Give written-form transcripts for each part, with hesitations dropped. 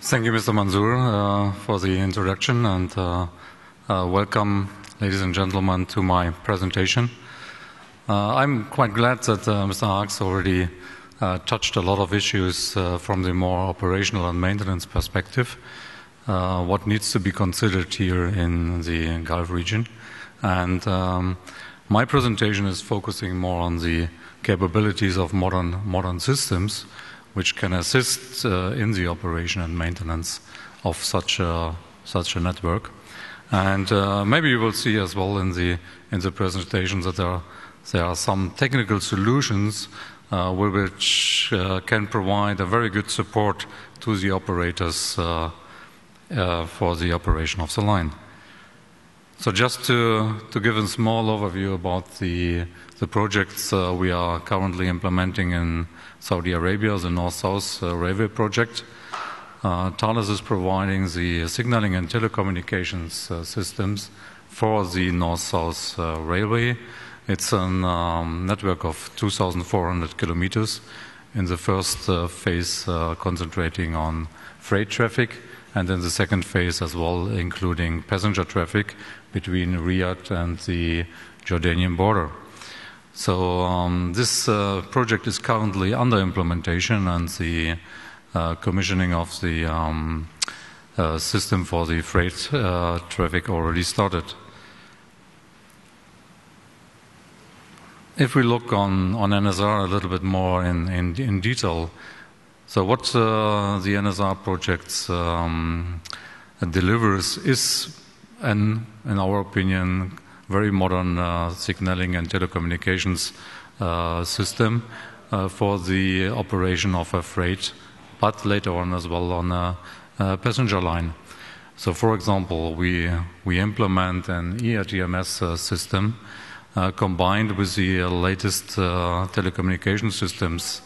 Thank you, Mr. Mansour, for the introduction, and welcome, ladies and gentlemen, to my presentation. I'm quite glad that Mr. Haack's already touched a lot of issues from the more operational and maintenance perspective, what needs to be considered here in the Gulf region. And my presentation is focusing more on the capabilities of modern systems, which can assist in the operation and maintenance of such a network. And maybe you will see as well in the presentation that there are some technical solutions which can provide a very good support to the operators for the operation of the line. So just to give a small overview about the projects we are currently implementing in Saudi Arabia, the North-South Railway project. Thales is providing the signaling and telecommunications systems for the North-South Railway. It's a network of 2,400 kilometers. In the first phase, concentrating on freight traffic, and in the second phase as well, including passenger traffic between Riyadh and the Jordanian border. So this project is currently under implementation, and the commissioning of the system for the freight traffic already started. If we look on NSR a little bit more in detail, so what the NSR projects delivers is, in our opinion, very modern signaling and telecommunications system for the operation of a freight, but later on as well on a passenger line. So, for example, we implement an ERTMS system combined with the latest telecommunication systems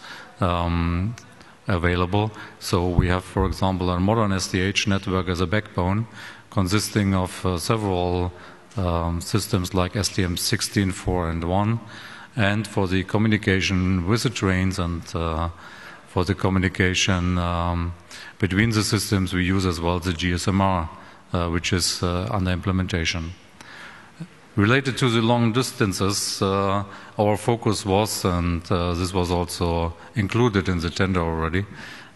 available. So we have, for example, a modern SDH network as a backbone consisting of several systems like STM16, 4, and 1, and for the communication with the trains and for the communication between the systems, we use as well the GSMR, which is under implementation. Related to the long distances, our focus was, and this was also included in the tender already,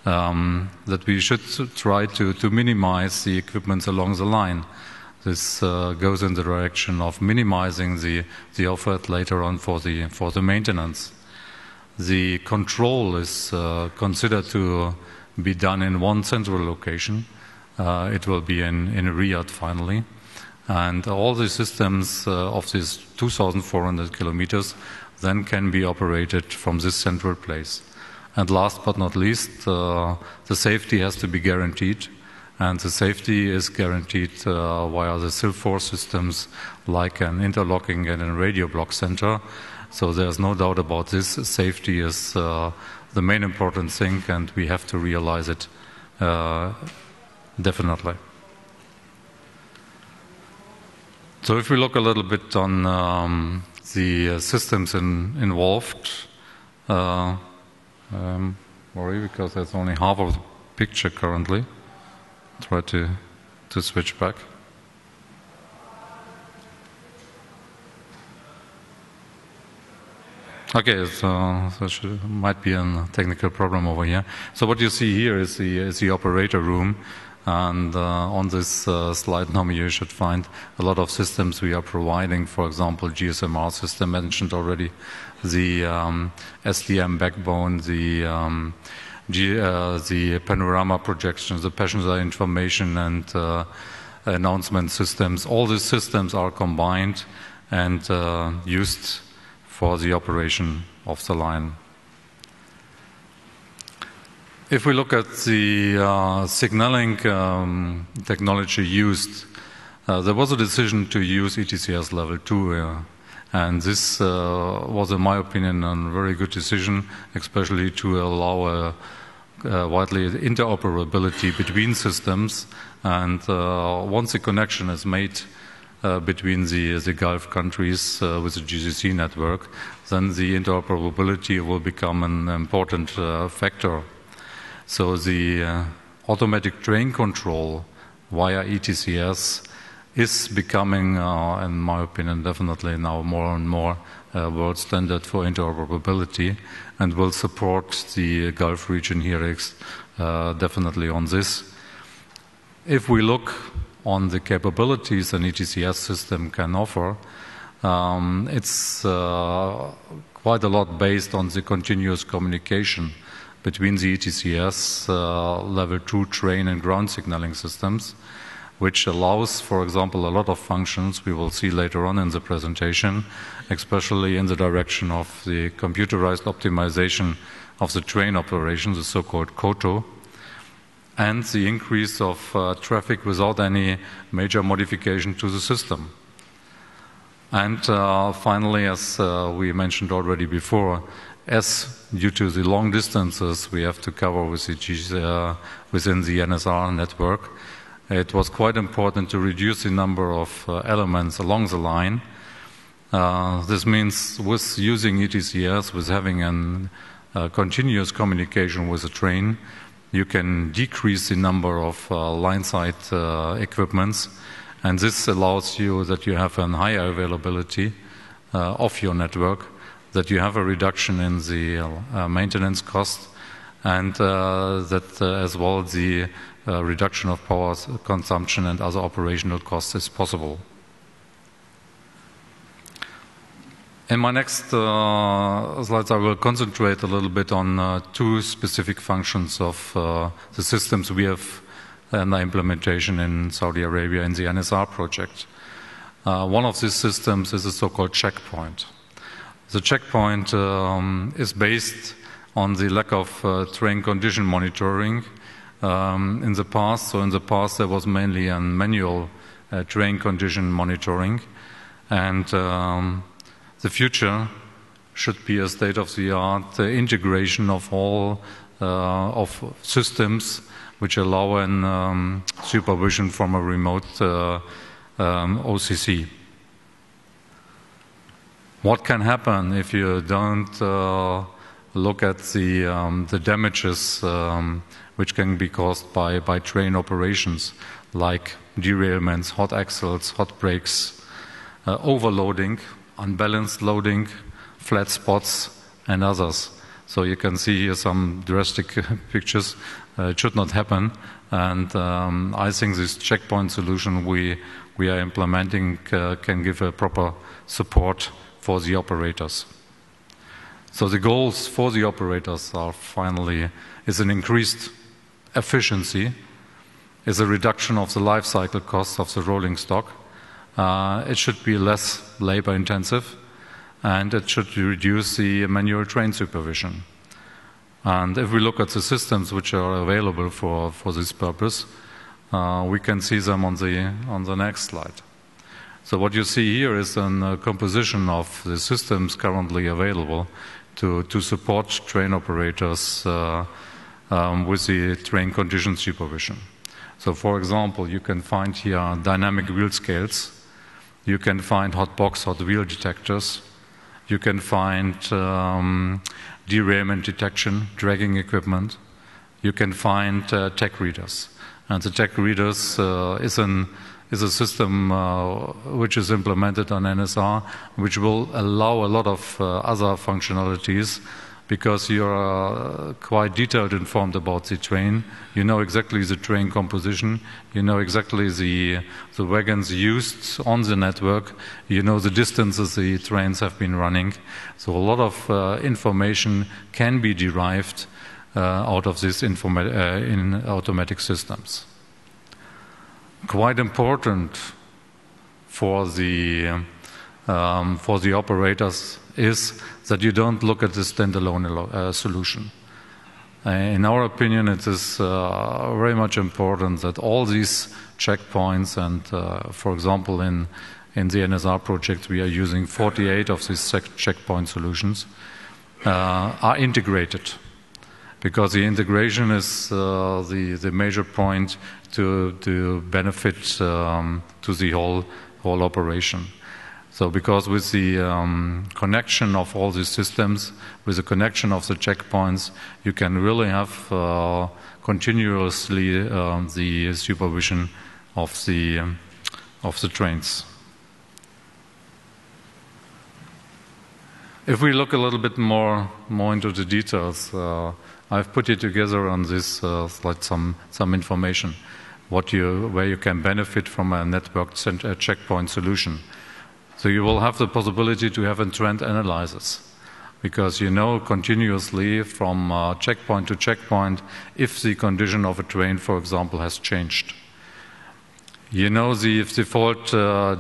that we should try to minimize the equipment along the line. This goes in the direction of minimizing the effort later on for the maintenance. The control is considered to be done in one central location. It will be in Riyadh finally. And all the systems of these 2,400 kilometers then can be operated from this central place. And last but not least, the safety has to be guaranteed. And the safety is guaranteed via the SIL4 systems like an interlocking and a radio block center. So there's no doubt about this. Safety is the main important thing, and we have to realize it definitely. So if we look a little bit on the systems involved, worry because that's only half of the picture currently. Try to switch back. Okay, so might be a technical problem over here. So what you see here is the operator room. And on this slide now you should find a lot of systems we are providing. For example, GSMR system mentioned already, the SDM backbone, the panorama projections, the passenger information and announcement systems. All these systems are combined and used for the operation of the line. If we look at the signaling technology used, there was a decision to use ETCS level 2, and this was, in my opinion, a very good decision, especially to allow widely interoperability between systems. And once the connection is made between the Gulf countries with the GCC network, then the interoperability will become an important factor. So the automatic train control via ETCS is becoming, in my opinion, definitely now more and more world standard for interoperability, and will support the Gulf region here definitely on this. If we look on the capabilities an ETCS system can offer, it's quite a lot based on the continuous communication between the ETCS level 2 train and ground signaling systems, which allows, for example, a lot of functions we will see later on in the presentation, especially in the direction of the computerized optimization of the train operations, the so-called COTO, and the increase of traffic without any major modification to the system. And finally, as we mentioned already before, as due to the long distances we have to cover with within the NSR network, it was quite important to reduce the number of elements along the line. This means with using ETCS, with having a continuous communication with the train, you can decrease the number of line-side equipments, and this allows you that you have a higher availability of your network, that you have a reduction in the maintenance cost, and that as well the reduction of power consumption and other operational costs is possible. In my next slides, I will concentrate a little bit on two specific functions of the systems we have in the implementation in Saudi Arabia in the NSR project. One of these systems is a so-called checkpoint. The checkpoint is based on the lack of train condition monitoring in the past. So in the past there was mainly a manual train condition monitoring, and the future should be a state-of-the-art integration of all of systems which allow supervision from a remote OCC. What can happen if you don't look at the damages which can be caused by train operations, like derailments, hot axles, hot brakes, overloading, unbalanced loading, flat spots, and others. So you can see here some drastic pictures. It should not happen, and I think this checkpoint solution we are implementing can give a proper support for the operators. So the goals for the operators are finally is an increased efficiency, is a reduction of the life cycle costs of the rolling stock. It should be less labor intensive, and it should reduce the manual train supervision. And if we look at the systems which are available for this purpose, we can see them on the next slide. So what you see here is a composition of the systems currently available to support train operators with the train condition supervision. So for example, you can find here dynamic wheel scales, you can find hot box, hot wheel detectors, you can find derailment detection, dragging equipment, you can find tech readers. And the tech readers is a system which is implemented on NSR, which will allow a lot of other functionalities, because you are quite detailed informed about the train. You know exactly the train composition, you know exactly the wagons used on the network, you know the distances the trains have been running. So a lot of information can be derived out of this in automatic systems. Quite important for the operators is that you don't look at the standalone solution. In our opinion, it is very much important that all these checkpoints, and for example in the NSR project we are using 48 of these checkpoint solutions, are integrated, because the integration is the major point to benefit to the whole operation. So because with the connection of all these systems, with the connection of the checkpoints, you can really have continuously the supervision of the trains. If we look a little bit more into the details, I've put it together on this slide some information, where you can benefit from a networked checkpoint solution. So you will have the possibility to have a trend analysis, because you know continuously from checkpoint to checkpoint if the condition of a train, for example, has changed. You know the fault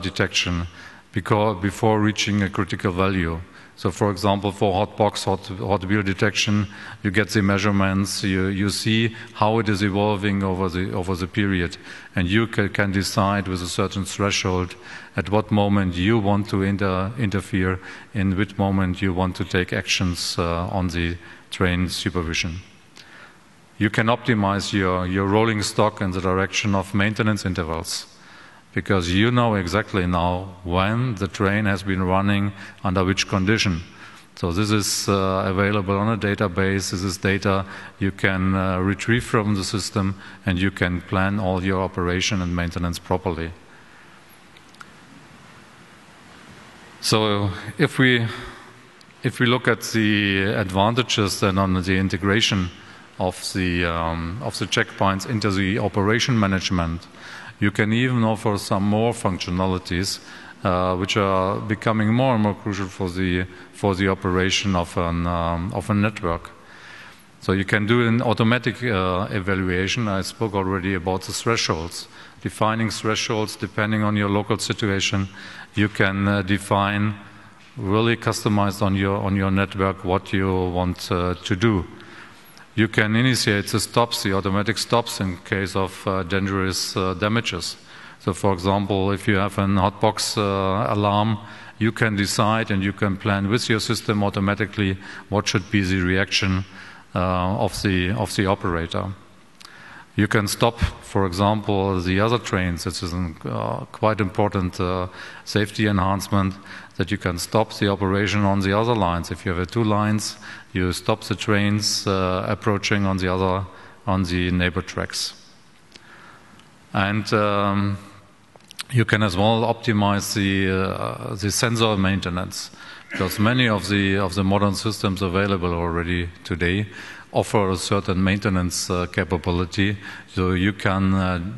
detection before reaching a critical value. So, for example, for hot wheel detection, you get the measurements, you see how it is evolving over the period, and you can decide with a certain threshold at what moment you want to interfere, in which moment you want to take actions on the train supervision. You can optimize your rolling stock in the direction of maintenance intervals, because you know exactly now when the train has been running under which condition. So this is available on a database. This is data you can retrieve from the system, and you can plan all your operation and maintenance properly. So if we look at the advantages then on the integration of the checkpoints into the operation management, you can even offer some more functionalities which are becoming more and more crucial for the operation of a network. So you can do an automatic evaluation. I spoke already about the thresholds. Defining thresholds depending on your local situation. You can define, really customized on your network, what you want to do. You can initiate the automatic stops in case of dangerous damages. So, for example, if you have an hotbox alarm, you can decide and you can plan with your system automatically what should be the reaction of the operator. You can stop, for example, the other trains. This is a quite important safety enhancement, that you can stop the operation on the other lines. If you have 2 lines, you stop the trains approaching on the neighbor tracks. And you can as well optimize the sensor maintenance, because many of the modern systems available already today offer a certain maintenance capability, so you can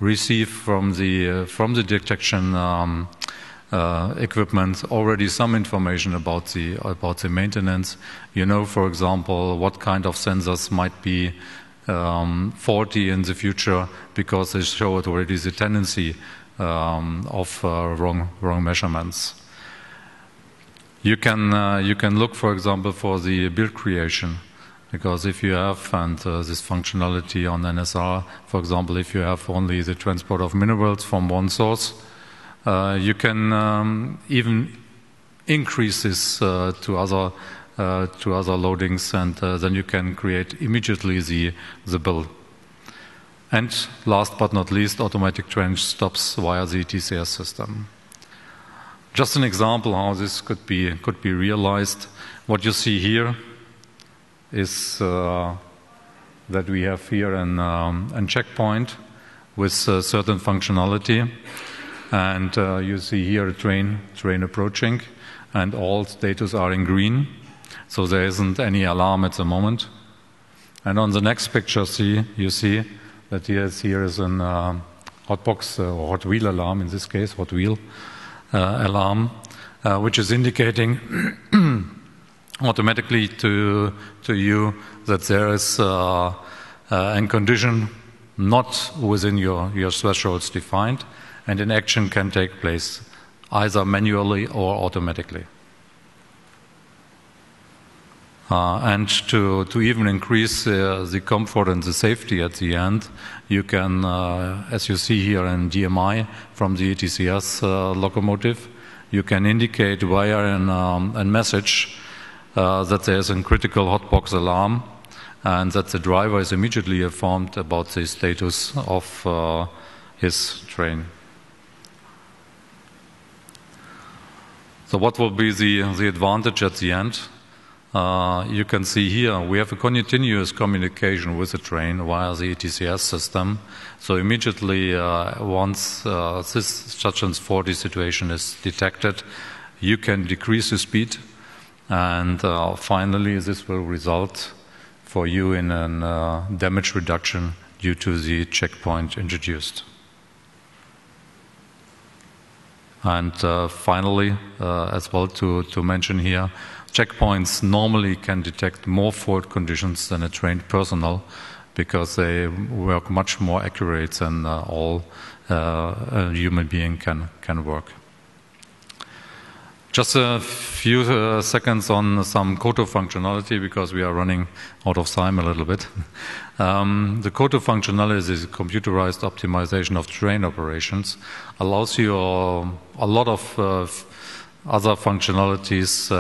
receive from the detection equipment already some information about the maintenance. You know, for example, what kind of sensors might be faulty in the future, because they show already the tendency of wrong measurements. You can look, for example, for the build creation. Because if you have this functionality on NSR, for example, if you have only the transport of minerals from one source, you can even increase this to other loadings, and then you can create immediately the bill. And last but not least, automatic train stops via the TCS system. Just an example how this could be realized. What you see here is that we have here a checkpoint with certain functionality, and you see here a train approaching, and all status are in green, so there isn't any alarm at the moment. And on the next picture, you see that here is an hotbox or hot wheel alarm, in this case hot wheel alarm, which is indicating automatically to you that there is a condition not within your thresholds defined, and an action can take place either manually or automatically. And to even increase the comfort and the safety at the end, you can, as you see here in DMI from the ETCS locomotive, you can indicate via a message that there is a critical hotbox alarm, and that the driver is immediately informed about the status of his train. So what will be the advantage at the end? You can see here we have a continuous communication with the train via the ETCS system. So immediately once such a faulty situation is detected, you can decrease the speed, and finally this will result for you in a damage reduction due to the checkpoint introduced. And finally, as well to mention here, checkpoints normally can detect more fault conditions than a trained personnel because they work much more accurate than all a human being can work. Just a few seconds on some COTO functionality because we are running out of time a little bit. The COTO functionality is computerized optimization of train operations, allows you a lot of other functionalities,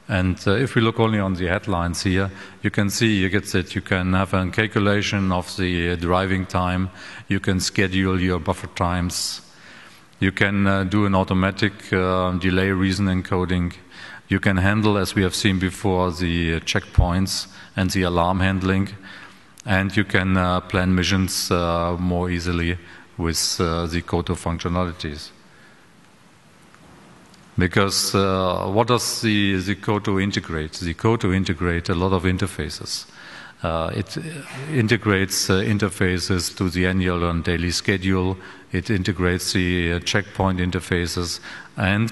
and if we look only on the headlines here, you can see that you can have a calculation of the driving time, you can schedule your buffer times, you can do an automatic delay reason encoding, you can handle, as we have seen before, the checkpoints and the alarm handling, and you can plan missions more easily with the COTO functionalities. Because what does the COTO integrate? The COTO integrates a lot of interfaces. It integrates interfaces to the annual and daily schedule. It integrates the checkpoint interfaces, and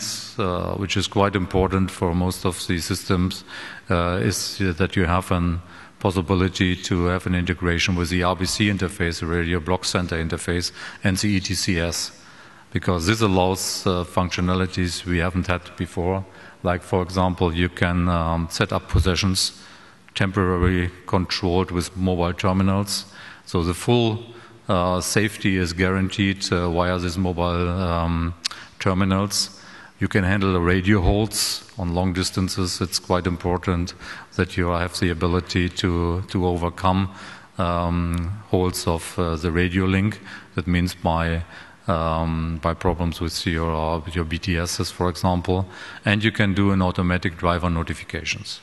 which is quite important for most of the systems, is that you have a possibility to have an integration with the RBC interface, the radio block center interface, and the ETCS. Because this allows functionalities we haven't had before. Like, for example, you can set up possessions temporarily controlled with mobile terminals. So the full safety is guaranteed via these mobile terminals. You can handle the radio holds on long distances. It's quite important that you have the ability to overcome holds of the radio link. That means by problems with your BTSs, for example, and you can do an automatic driver notifications.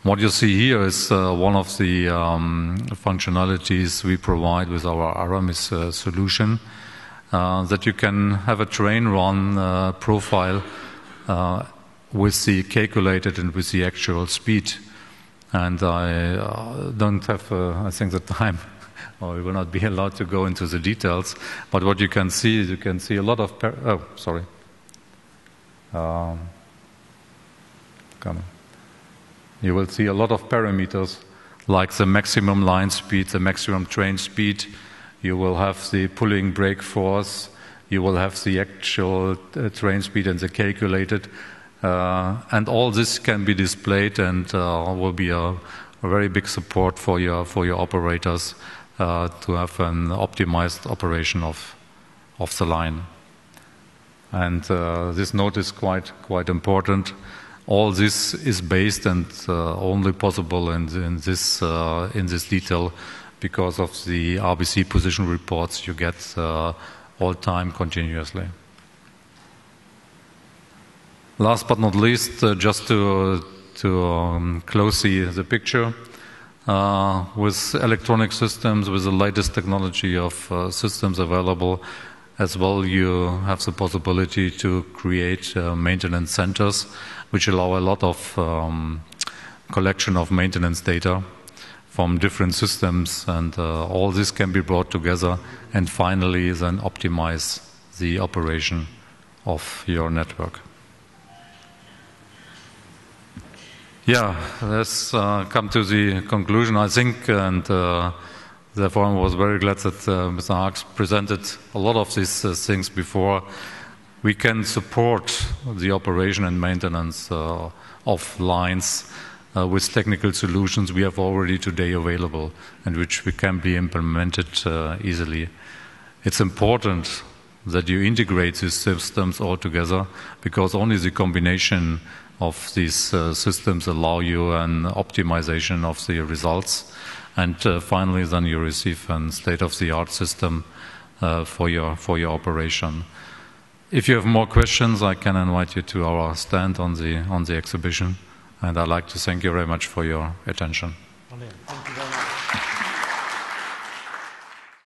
What you see here is one of the functionalities we provide with our ARAMIS solution, that you can have a train run profile with the calculated and with the actual speed. And I don't have, I think, the time, or we will not be allowed to go into the details, but what you can see is you can see a lot of you will see a lot of parameters like the maximum line speed, the maximum train speed, you will have the pulling brake force, you will have the actual train speed and the calculated, and all this can be displayed and will be a very big support for your operators to have an optimized operation of the line. And this note is quite important. All this is based and only possible in this detail because of the RBC position reports you get all time continuously. Last but not least, just to close the picture, with electronic systems, with the latest technology of systems available, as well you have the possibility to create maintenance centers which allow a lot of collection of maintenance data from different systems, and all this can be brought together and finally then optimize the operation of your network. Yeah, let's come to the conclusion, I think, and therefore I was very glad that Mr. Haags presented a lot of these things before. We can support the operation and maintenance of lines with technical solutions we have already today available and which can be implemented easily. It's important that you integrate these systems all together because only the combination of these systems allow you an optimization of the results, and finally then you receive a state-of-the-art system for your operation. if you have more questions, I can invite you to our stand on the exhibition. And I'd like to thank you very much for your attention. Thank you very much.